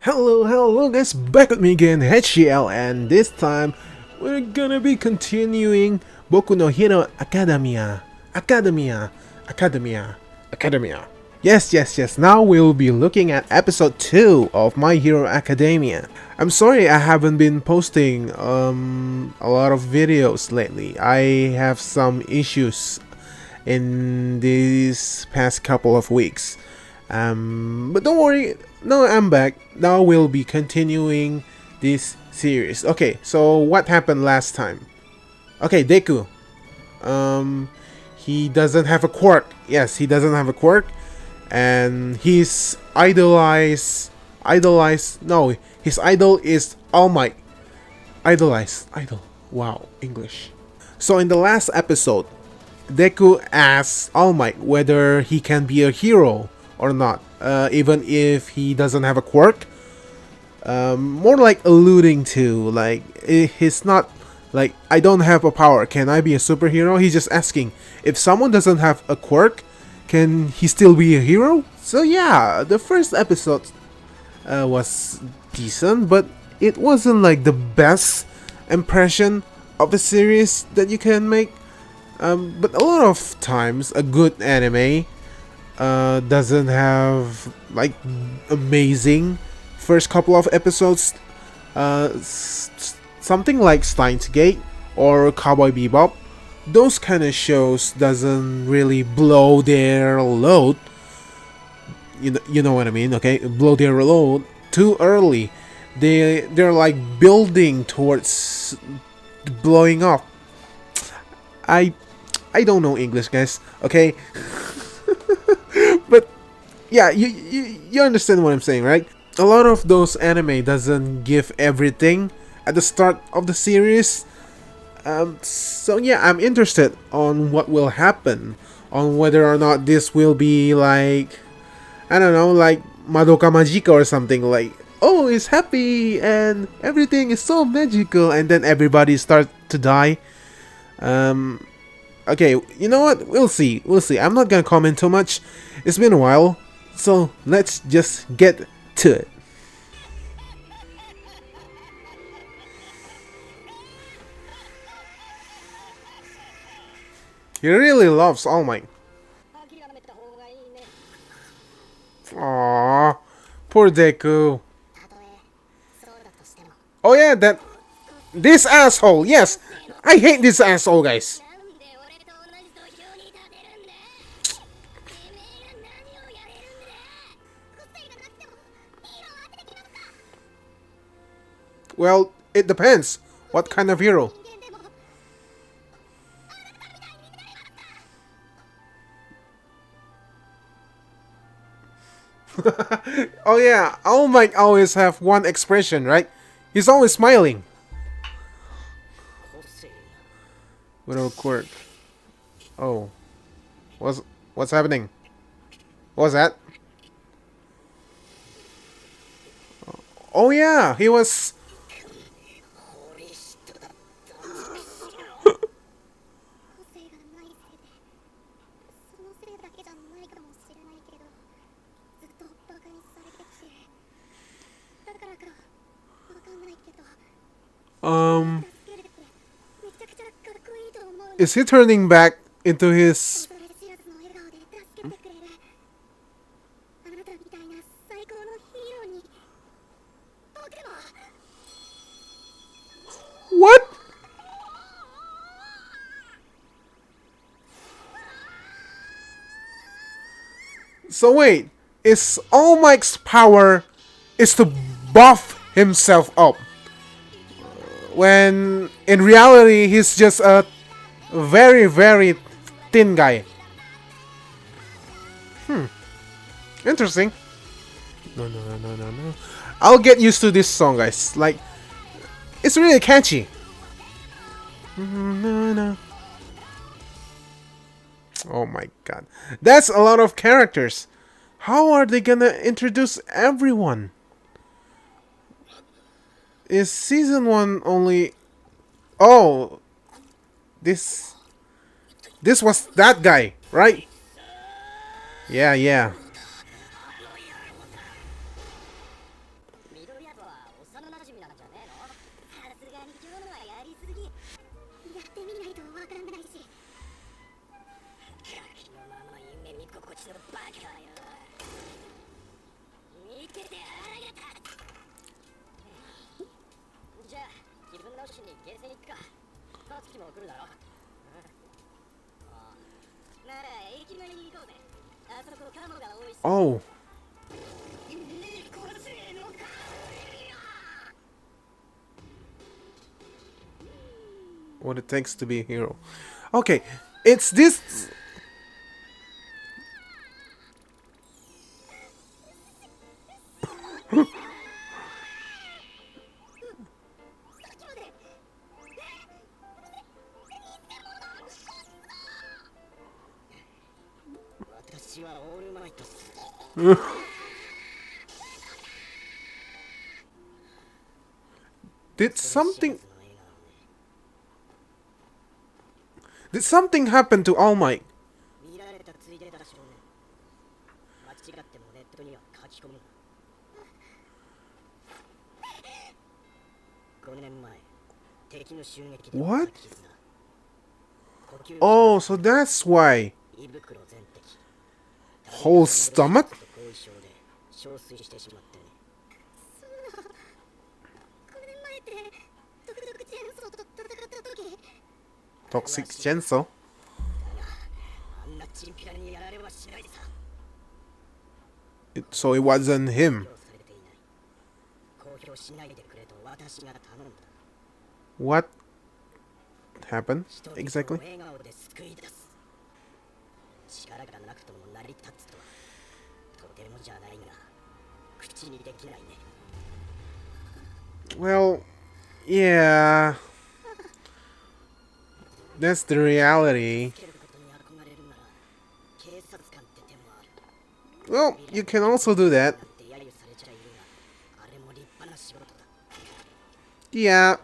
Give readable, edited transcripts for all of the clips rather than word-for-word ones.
Hello guys, back with me again, HCL, and this time we're gonna be continuing Boku no Hero Academia. Academia. Yes. Now we'll be looking at episode 2 of My Hero Academia. I'm sorry I haven't been posting a lot of videos lately. I have some issues in these past couple of weeks. But don't worry, now I'm back. Now we'll be continuing this series. Okay, so what happened last time? Okay, Deku. He doesn't have a quirk. Yes, he doesn't have a quirk, and his no, his idol is All Might. Idol. Wow, English. So in the last episode, Deku asks All Might whether he can be a hero or not, even if he doesn't have a quirk. More like alluding to, like, he's not like, I don't have a power, can I be a superhero? He's just asking, if someone doesn't have a quirk, can he still be a hero? So yeah, the first episode was decent, but it wasn't like the best impression of the series that you can make. But a lot of times, a good anime doesn't have like amazing first couple of episodes. Something like Steins Gate or Cowboy Bebop, those kind of shows doesn't really blow their load. You know what I mean? Okay, blow their load too early. They're like building towards blowing up. I I don't know English, guys. Okay, but yeah, you understand what I'm saying, right? A lot of those anime doesn't give everything at the start of the series. So yeah, I'm interested on what will happen, on whether or not this will be like, I don't know, like Madoka Magica or something, like, oh, it's happy and everything is so magical, and then everybody starts to die. Um, okay, you know what? We'll see. I'm not gonna comment too much. It's been a while, so let's just get to it. He really loves All Might. Aww, poor Deku. Oh yeah, that this asshole. Yes, I hate this asshole, guys. Well, it depends. What kind of hero? Oh yeah, All Might always have one expression, right? He's always smiling. Without quirk. Oh, what's happening? What was that? Oh yeah, he was. Um, is he turning back into his? What? So wait, is All Might's power is to buff himself up, when in reality he's just a very thin guy? Interesting. No. I'll get used to this song, guys. Like, it's really catchy. No. Oh my god. That's a lot of characters. How are they gonna introduce everyone? Is season 1 only... Oh, this was that guy, right? Yeah. 幼馴染なんじゃねえの？さすがに今日のはやりすぎ。やってみないとわからないし。ガキのまま夢見心地のバカよ。見ててあらがた。じゃあ気分直しにゲーセン行くか。タツキも来るだろ。なら駅前に行こうぜ。あそこカモが多いし。Oh. What it takes to be a hero. Okay, it's this. Did something happen to All Might? What? Oh, so that's why. Whole stomach? Toxic Genso? So it wasn't him. What happened exactly? Well, yeah. That's the reality. Well, you can also do that. Yeah.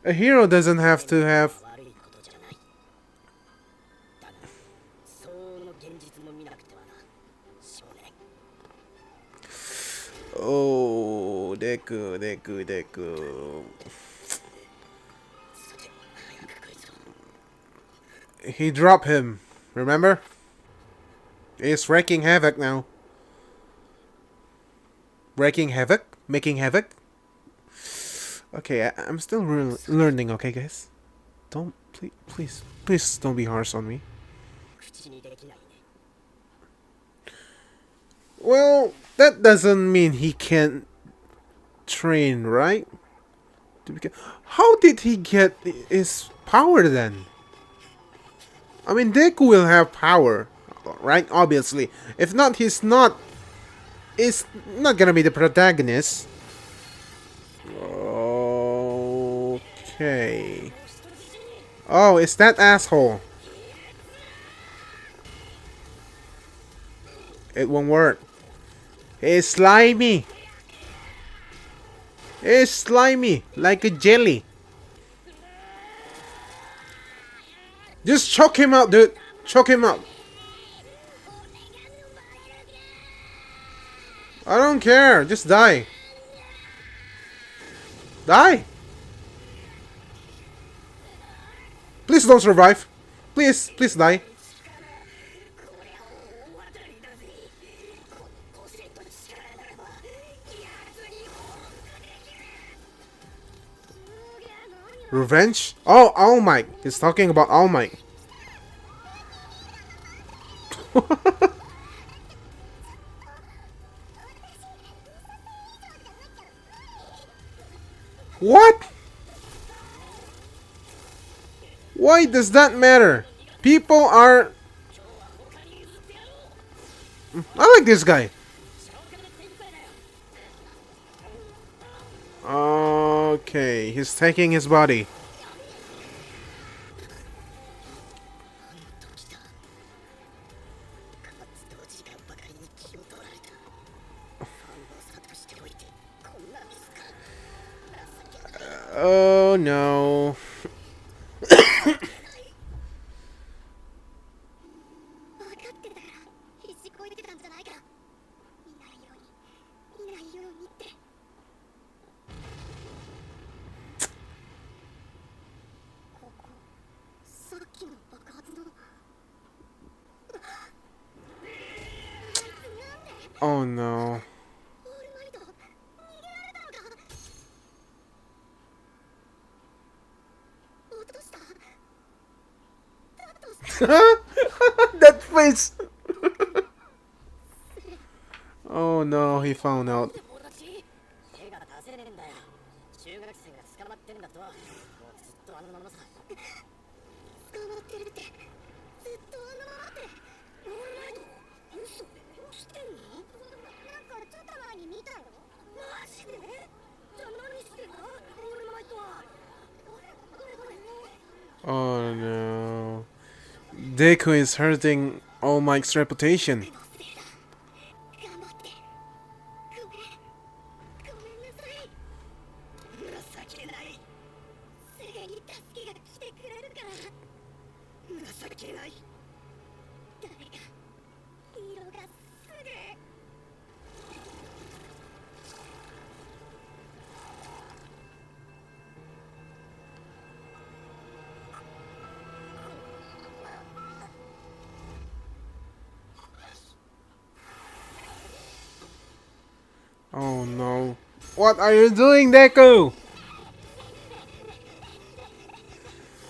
A hero doesn't have to have... Oh, Deku. He dropped him, remember? He's wreaking havoc now. Wreaking havoc? Making havoc? Okay, I'm still learning, okay, guys? Don't, please don't be harsh on me. Well, that doesn't mean he can't train, right? How did he get his power then? I mean, Deku will have power, right? Obviously. If not, he's not gonna be the protagonist. Okay. Oh, it's that asshole. It won't work. It's slimy. It's slimy, like a jelly. Just choke him out, dude. Choke him out. I don't care. Just die. Die. Please don't survive. Please die. Revenge? Oh, All Might. He's talking about All Might. What? Why does that matter? People are... I like this guy. Okay, he's taking his body. Oh no. Oh no. オールマイト逃げられたのか。落としただとしたら That face! Oh no, he found out. 俺たち手が出せねえんだよ。中学生が捕まってんだともうずっとあのままさ。捕まってるってずっとあのままって。オールマイト嘘してんの。なんかちょっと前に見たよ。マジで。じゃあ何してんのオールマイトは。ごめん。 Oh no. Deku is hurting All Mike's reputation. 頑張ってごめんなさい。情けないすぐに助けが来てくれるから情けない誰かヒーローがすぐ Oh no. What are you doing, Deku?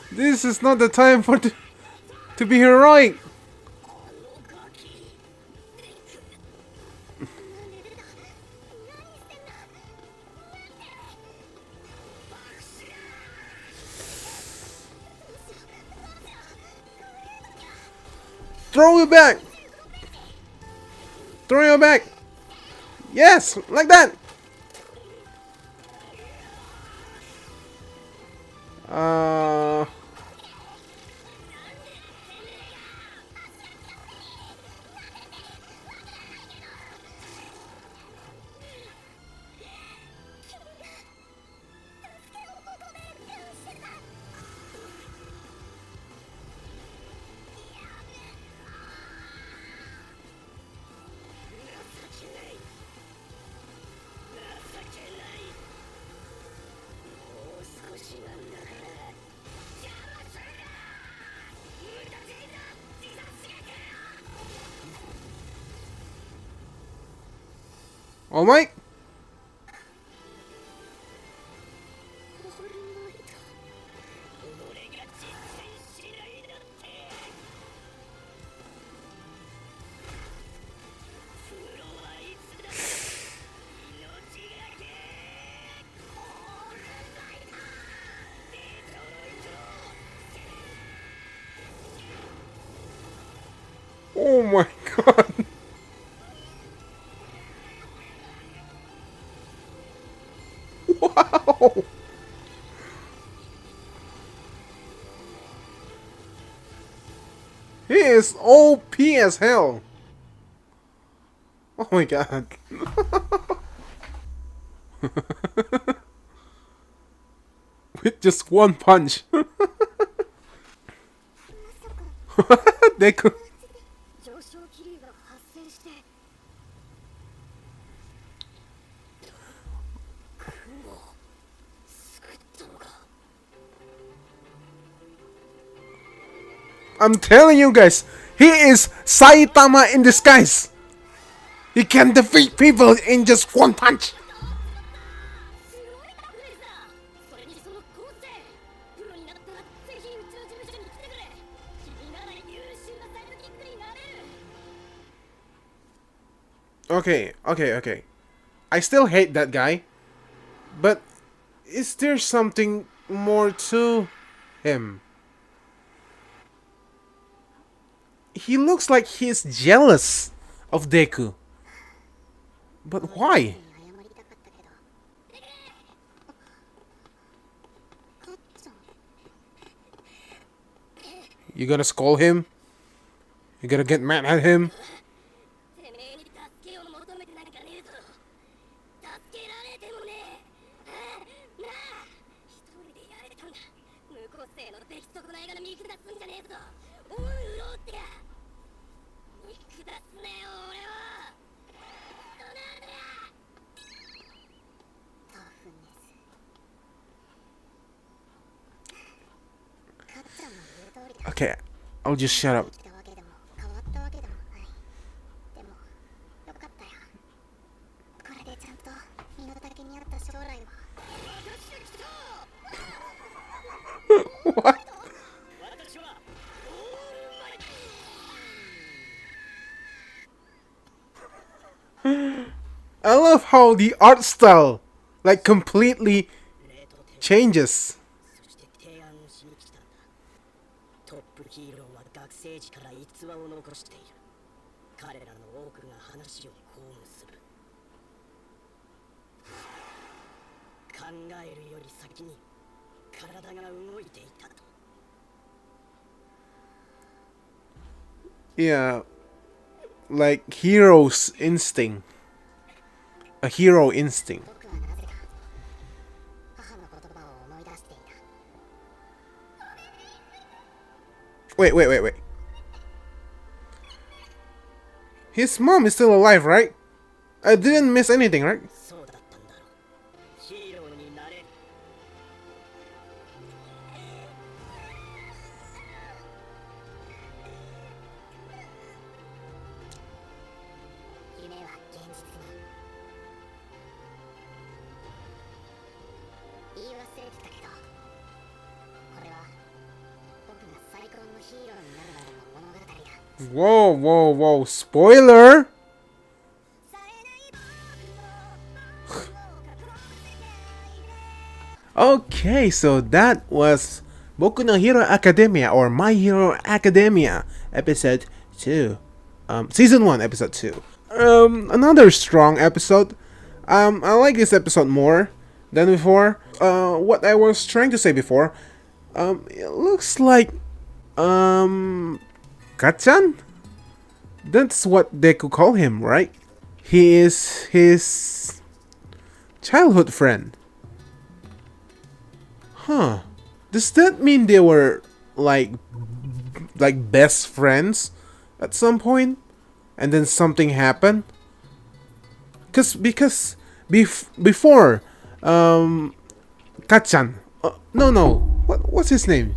This is not the time to be heroic. Throw it back. Throw it back. Yes, like that. Uh. All right. Oh my god. Wow. He is OP as hell. Oh my god. With just one punch. Deku. 上昇気流が発生して雲を救ったのか。 I'm telling you guys, he is Saitama in disguise. He can defeat people in just one punch. すごいタフですな。それにその構成プロになったらぜひ宇宙事務所に来てくれ。君なら優秀なサイドキックになれる。 Okay. I still hate that guy. But is there something more to him? He looks like he's jealous of Deku. But why? 謝りたかったけど。かっちゃん。 You gonna scold him? You gonna get mad at him? てめえに助けを求めてなんかねえぞ。助けられてもねえ。なあ、一人でやれたんだ。無個性の出来損ないが見下すんじゃねえぞ。おう、うろうってか。見下すねよ、俺は。どなんだよ。タフネス。かっちゃんの言う通りだ。 Okay, I'll just shut up. 来たわけでも変わったわけでもない。でもよかったよ。先にあった将来は What? I love how the art style, like, completely changes. そして提案をしに来たんだ。トップヒーローは学生時から逸話を残している。彼らの多くが話を公務する。考えるより先に体が動いていたと。 Yeah, like hero's instinct. A hero instinct. 僕はなぜか母の言葉を思い出していた。 Wait. His mom is still alive, right? I didn't miss anything, right? そうだったんだろう。ヒーローになれる。夢は現実に。言い忘れてたけど、これは僕が最高のヒーローになるまでの物語だ。 Whoa. Spoiler! Okay, so that was Boku no Hero Academia or My Hero Academia episode 2. Season 1 episode 2. Another strong episode. I like this episode more than before. What I was trying to say before, it looks like Kachan? That's what Deku call him, right? He is his childhood friend. Huh. Does that mean they were like best friends at some point? And then something happened? Because before Kachan. No. What's his name?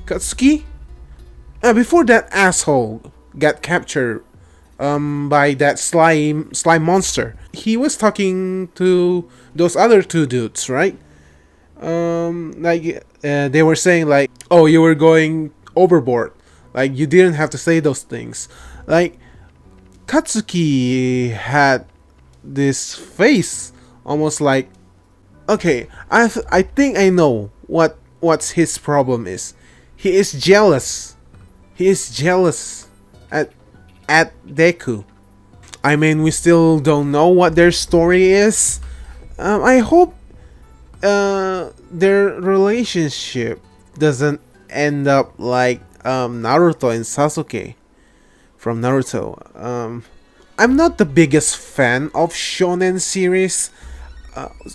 Katsuki? Before that asshole got captured by that slime monster, he was talking to those other two dudes, right? They were saying like, oh, you were going overboard, like you didn't have to say those things. Like Katsuki had this face almost like, okay, I think I know what's his problem is. He is jealous. He is jealous at Deku. I mean, we still don't know what their story is. I hope their relationship doesn't end up like Naruto and Sasuke from Naruto. I'm not the biggest fan of shonen series.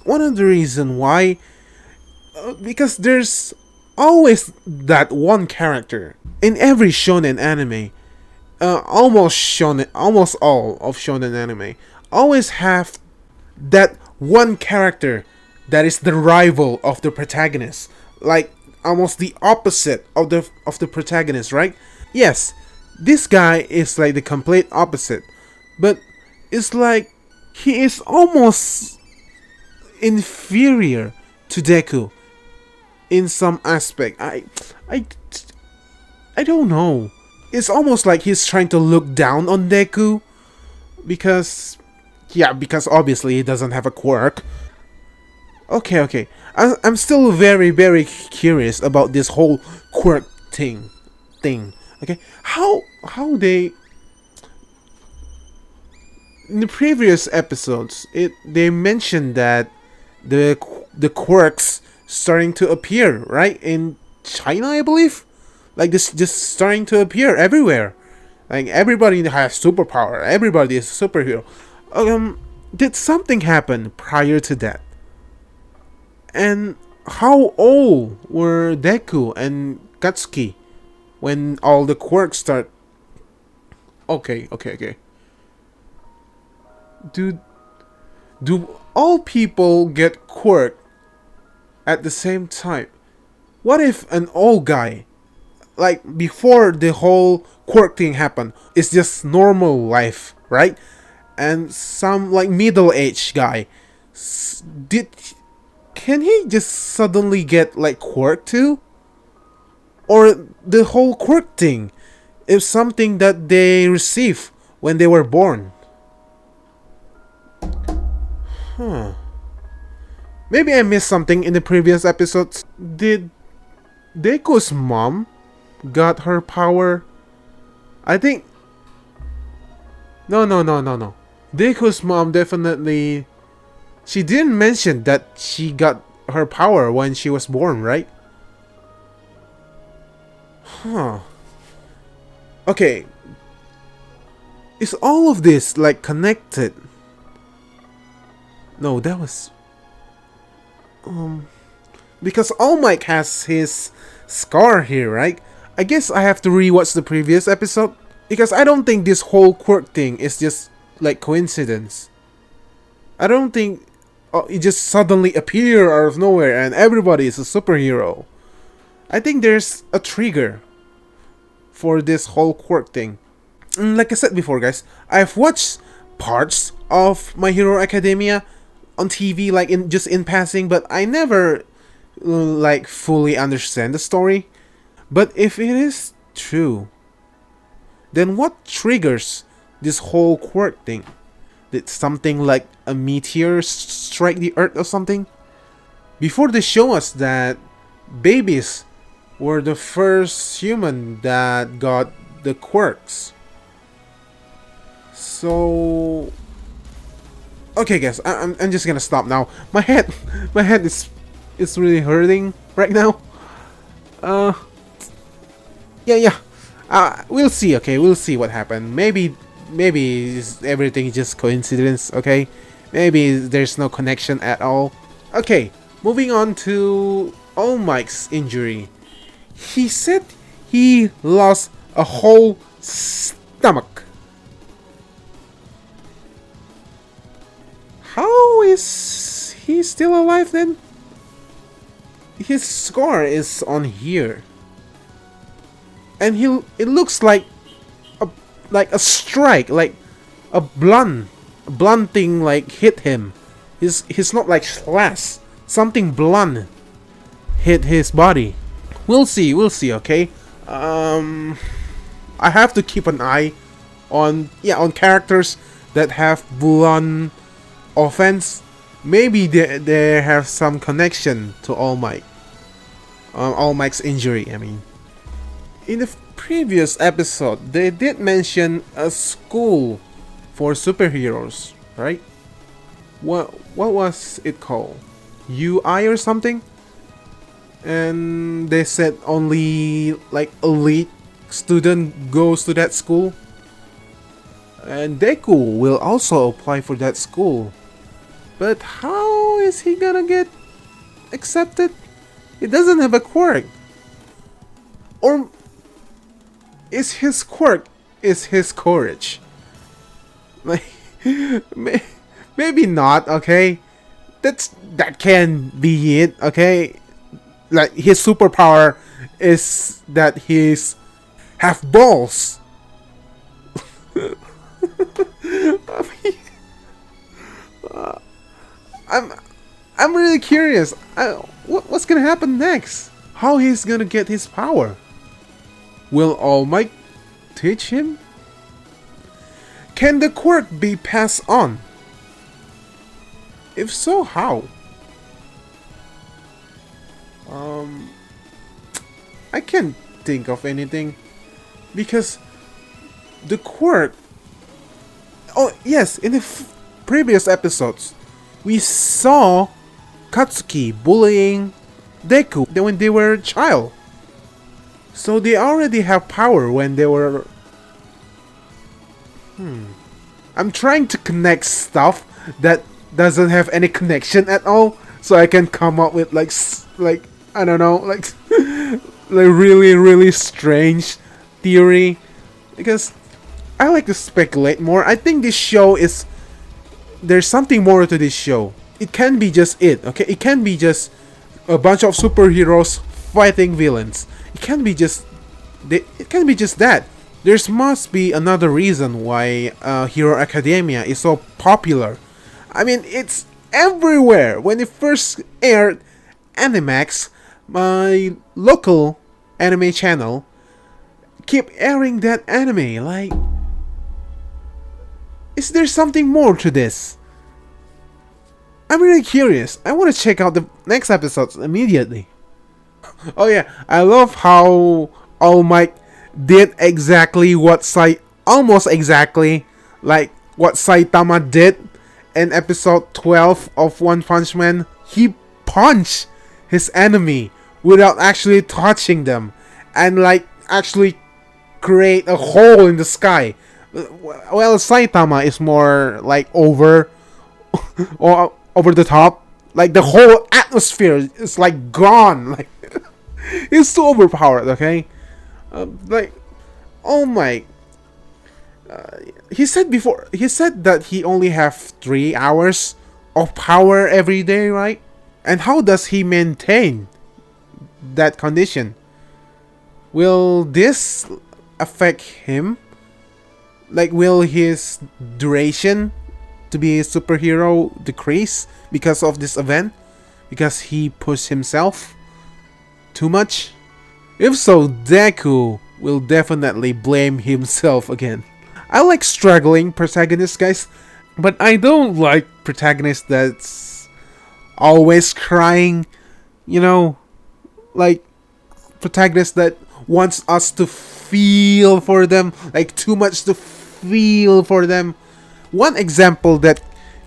One of the reason why, because there's always that one character in every shonen anime. Almost all of shonen anime always have that one character that is the rival of the protagonist, like almost the opposite of the protagonist, right? Yes, this guy is like the complete opposite, but it's like he is almost inferior to Deku in some aspect. I don't know. It's almost like he's trying to look down on Deku because obviously he doesn't have a quirk. Okay. I'm still very, very curious about this whole quirk thing. Okay, how they in the previous episodes they mentioned that the quirks starting to appear right in China, I believe. Like this, just starting to appear everywhere. Like everybody has superpower. Everybody is a superhero. Did something happen prior to that? And how old were Deku and Katsuki when all the quirks start? Okay. Do all people get quirk at the same time? What if an old guy, like before the whole quirk thing happened, it's just normal life, right? And some like middle-aged guy Did can he just suddenly get like quirk too? Or the whole quirk thing is something that they receive when they were born? Huh. Maybe I missed something in the previous episodes. Did Deku's mom got her power? I think... No. Deku's mom definitely... She didn't mention that she got her power when she was born, right? Huh. Okay. Is all of this like connected? No, that was... Because All Might has his scar here, right? I guess I have to rewatch the previous episode. Because I don't think this whole quirk thing is just like coincidence. I don't think it just suddenly appear out of nowhere and everybody is a superhero. I think there's a trigger for this whole quirk thing. Like I said before, guys, I've watched parts of My Hero Academia on TV, like in passing, but I never like fully understand the story. But if it is true, then what triggers this whole quirk thing? Did something like a meteor strike the earth or something? Before they show us that babies were the first human that got the quirks. So okay, guys, I'm just gonna stop now. My head is really hurting right now. Yeah. We'll see. Okay, we'll see what happened. Maybe everything just coincidence. Okay, maybe there's no connection at all. Okay, moving on to All Might's injury. He said he lost a whole stomach. How is he still alive then? His scar is on here. And it looks like a strike, like a blunt thing like hit him. He's not like slash. Something blunt hit his body. We'll see, okay? I have to keep an eye on characters that have blunt offense. Maybe they have some connection to All Might. All Might's injury, I mean. In the previous episode, they did mention a school for superheroes, right? What was it called? UI or something? And they said only like elite student goes to that school. And Deku will also apply for that school. But how is he gonna get accepted? He doesn't have a quirk. Or is his quirk his courage? Like maybe not, okay? That can be it, okay? Like his superpower is that he's have balls. I'm really curious. What's gonna happen next? How he's gonna get his power? Will All Might teach him? Can the quirk be passed on? If so, how? I can't think of anything because the quirk. Oh yes, in the previous episodes, we saw Katsuki bullying Deku when they were a child. So they already have power when they were... I'm trying to connect stuff that doesn't have any connection at all, so I can come up with like I don't know, like like really strange theory. Because I like to speculate more. I think this show is... There's something more to this show. It can be just it, okay? It can be just a bunch of superheroes fighting villains. It can be just that. There must be another reason why Hero Academia is so popular. I mean, it's everywhere. When it first aired, Animax, my local anime channel, keep airing that anime. Like, is there something more to this? I'm really curious. I want to check out the next episodes immediately. Oh yeah, I love how All Might did exactly what almost exactly like what Saitama did in episode 12 of One Punch Man. He punched his enemy without actually touching them, and like actually create a hole in the sky. Well, Saitama is more like or over the top. Like the whole atmosphere is like gone. Like he's too overpowered. Okay, like oh my. He said before. He said that he only have 3 hours of power every day, right? And how does he maintain that condition? Will this affect him? Like, will his duration to be a superhero decrease because of this event? Because he pushed himself too much? If so, Deku will definitely blame himself again. I like struggling protagonists, guys, but I don't like protagonists that's always crying, you know, like protagonist that wants us to feel for them, like too much to feel for them. One example that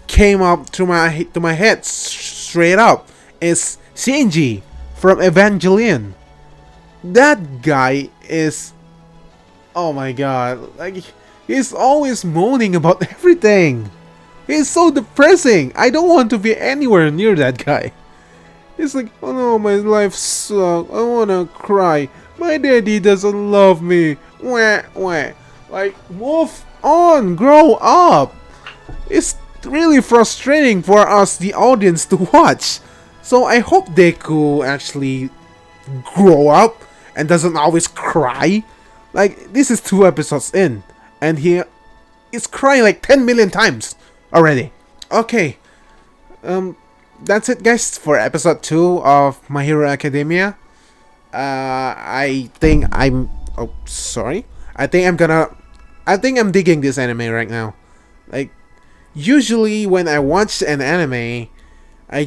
came up to my head straight up is Shinji from Evangelion. That guy is, oh my god, like he's always moaning about everything. He's so depressing. I don't want to be anywhere near that guy. He's like, oh no, my life sucks. I wanna cry. My daddy doesn't love me. Wah, wah. Like, move on, grow up. It's really frustrating for us, the audience, to watch. So I hope Deku actually grow up and doesn't always cry. Like, this is 2 episodes in, and he is crying like 10 million times already. Okay, that's it, guys, for episode 2 of My Hero Academia. I think I'm digging this anime right now. Like, usually when I watch an anime, I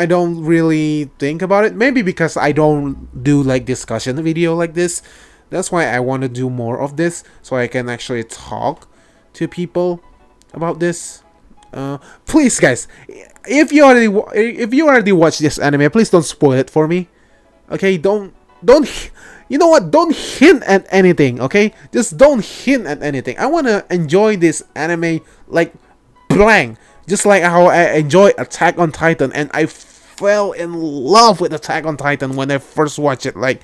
don't really think about it. Maybe because I don't do like discussion video like this. That's why I want to do more of this, so I can actually talk to people about this. Please, guys, if you already watched this anime, please don't spoil it for me. Okay, don't. You know what? Don't hint at anything. Okay, just don't hint at anything. I wanna enjoy this anime like blank, just like how I enjoy Attack on Titan, and I fell in love with Attack on Titan when I first watched it. Like,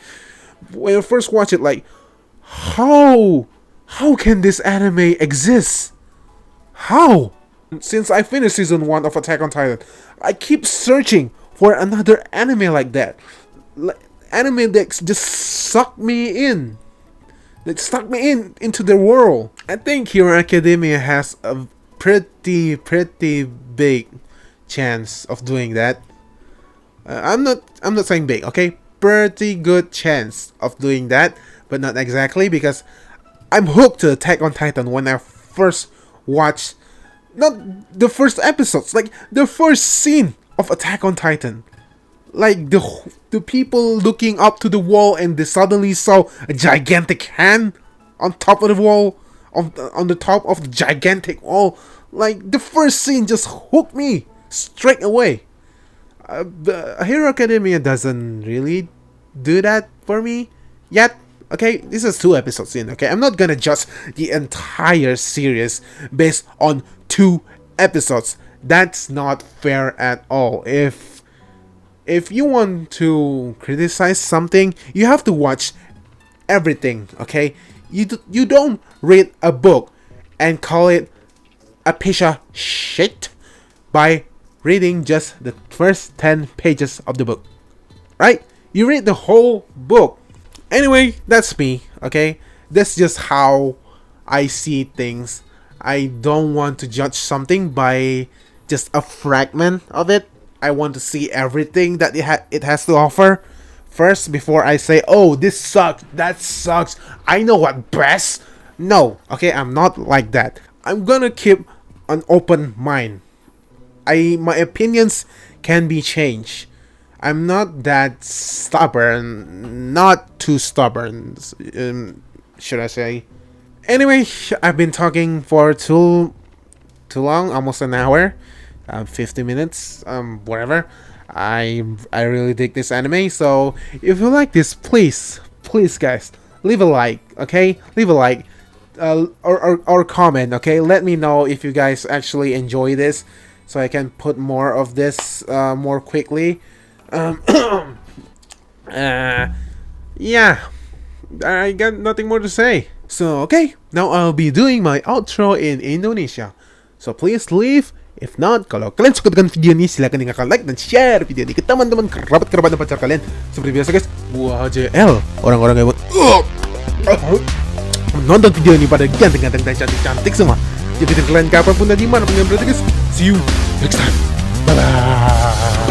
how can this anime exist? How? Since I finished season 1 of Attack on Titan, I keep searching for another anime like that. Anime that just sucked me in. That stuck me into the world. I think Hero Academia has a pretty big chance of doing that. I'm not saying big, okay? Pretty good chance of doing that, but not exactly, because I'm hooked to Attack on Titan when I first watched, not the first episodes, like the first scene of Attack on Titan. Like the people looking up to the wall and they suddenly saw a gigantic hand on top of the wall, on the top of the gigantic wall. Like, the first scene just hooked me straight away. The Hero Academia doesn't really do that for me yet. Okay, this is 2 episodes in. Okay, I'm not gonna judge the entire series based on 2 episodes. That's not fair at all. If you want to criticize something, you have to watch everything, okay? You don't read a book and call it a piece of shit by reading just the first 10 pages of the book, right? You read the whole book. Anyway, that's me, okay? That's just how I see things. I don't want to judge something by just a fragment of it. I want to see everything that it has to offer first before I say, oh, this sucks, that sucks, I know what best. No, okay, I'm not like that. I'm gonna keep an open mind. My opinions can be changed. I'm not that stubborn, not too stubborn, should I say. Anyway, I've been talking for too long, almost an hour, 50 minutes, whatever. I really dig this anime, so if you like this, please guys, leave a like, okay? Leave a like, or comment, okay? Let me know if you guys actually enjoy this, so I can put more of this more quickly. Yeah, I got nothing more to say. So okay, now I'll be doing my outro in Indonesia. So please leave. If not, kalau kalian suka dengan video ini, silakan tinggalkan like dan share video ini ke teman-teman, kerabat-kerabat dan pacar kalian. Seperti biasa guys, gua JL, orang-orang yang menonton video ini pada ganteng-ganteng dan cantik-cantik semua. Jadi kalian kapanpun dan dimanapun yang berada guys. See you next time. Bye bye.